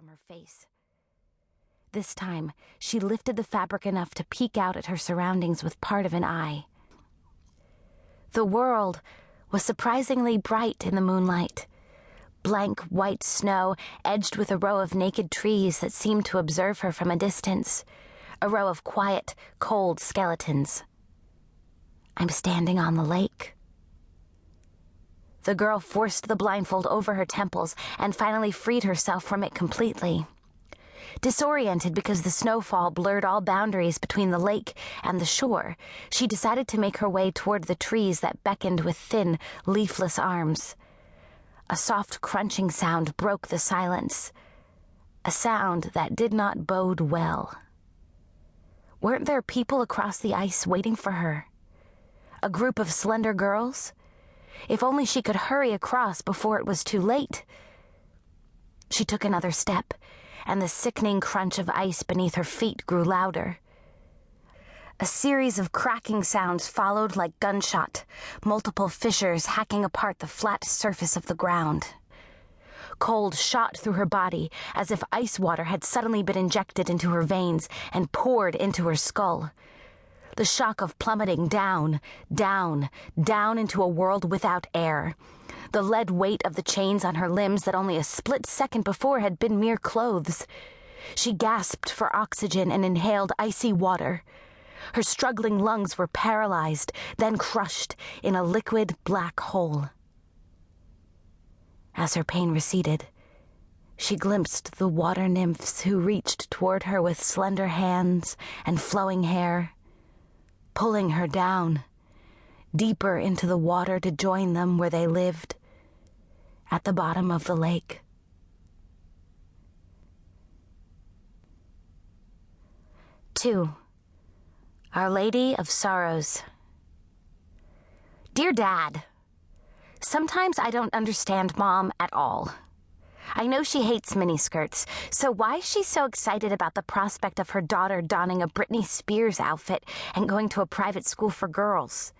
from her face. This time, she lifted the fabric enough to peek out at her surroundings with part of an eye. The world was surprisingly bright in the moonlight. Blank white snow edged with a row of naked trees that seemed to observe her from a distance, a row of quiet, cold skeletons. I'm standing on the lake. The girl forced the blindfold over her temples and finally freed herself from it completely. Disoriented because the snowfall blurred all boundaries between the lake and the shore, she decided to make her way toward the trees that beckoned with thin, leafless arms. A soft crunching sound broke the silence, a sound that did not bode well. Weren't there people across the ice waiting for her? A group of slender girls? If only she could hurry across before it was too late. She took another step, and the sickening crunch of ice beneath her feet grew louder. A series of cracking sounds followed like gunshot, multiple fissures hacking apart the flat surface of the ground. Cold shot through her body as if ice water had suddenly been injected into her veins and poured into her skull. The shock of plummeting down, down, down into a world without air. The lead weight of the chains on her limbs that only a split second before had been mere clothes. She gasped for oxygen and inhaled icy water. Her struggling lungs were paralyzed, then crushed in a liquid black hole. As her pain receded, she glimpsed the water nymphs who reached toward her with slender hands and flowing hair, pulling her down, deeper into the water to join them where they lived, at the bottom of the lake. Two. Our Lady of Sorrows. Dear Dad, sometimes I don't understand Mom at all. I know she hates miniskirts, so why is she so excited about the prospect of her daughter donning a Britney Spears outfit and going to a private school for girls?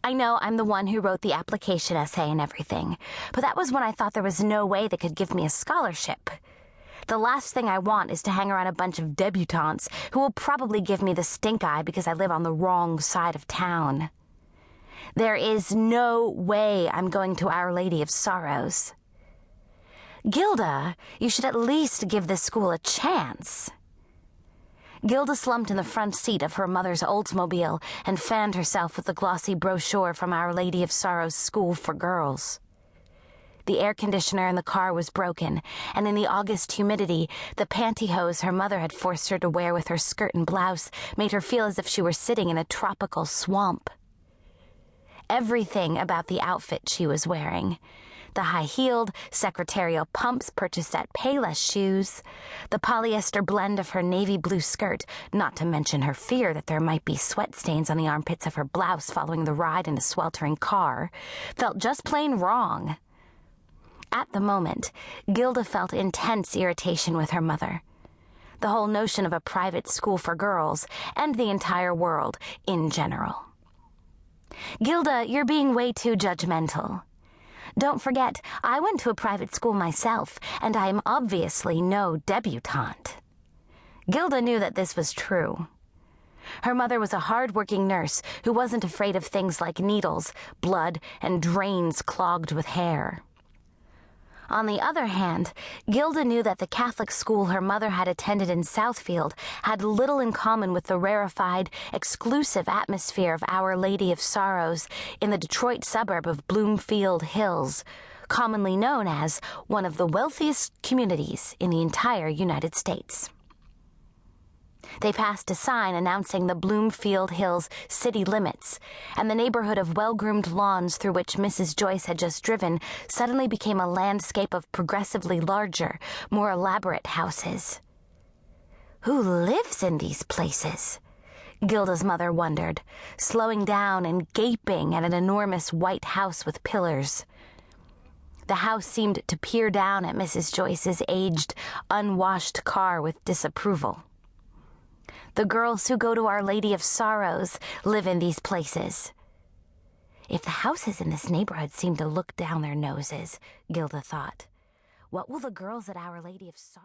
I know I'm the one who wrote the application essay and everything, but that was when I thought there was no way they could give me a scholarship. The last thing I want is to hang around a bunch of debutantes who will probably give me the stink eye because I live on the wrong side of town. There is no way I'm going to Our Lady of Sorrows. Gilda, you should at least give this school a chance. Gilda slumped in the front seat of her mother's Oldsmobile and fanned herself with the glossy brochure from Our Lady of Sorrows School for Girls. The air conditioner in the car was broken, and in the August humidity, the pantyhose her mother had forced her to wear with her skirt and blouse made her feel as if she were sitting in a tropical swamp. Everything about the outfit she was wearing, the high-heeled, secretarial pumps purchased at Payless Shoes, the polyester blend of her navy blue skirt, not to mention her fear that there might be sweat stains on the armpits of her blouse following the ride in a sweltering car, felt just plain wrong. At the moment, Gilda felt intense irritation with her mother. The whole notion of a private school for girls, and the entire world in general. Gilda, you're being way too judgmental. Don't forget, I went to a private school myself, and I am obviously no debutante. Gilda knew that this was true. Her mother was a hard-working nurse who wasn't afraid of things like needles, blood, and drains clogged with hair. On the other hand, Gilda knew that the Catholic school her mother had attended in Southfield had little in common with the rarefied, exclusive atmosphere of Our Lady of Sorrows in the Detroit suburb of Bloomfield Hills, commonly known as one of the wealthiest communities in the entire United States. They passed a sign announcing the Bloomfield Hills city limits, and the neighborhood of well-groomed lawns through which Mrs. Joyce had just driven suddenly became a landscape of progressively larger, more elaborate houses. Who lives in these places? Gilda's mother wondered, slowing down and gaping at an enormous white house with pillars. The house seemed to peer down at Mrs. Joyce's aged, unwashed car with disapproval. The girls who go to Our Lady of Sorrows live in these places. If the houses in this neighborhood seem to look down their noses, Gilda thought, what will the girls at Our Lady of Sorrows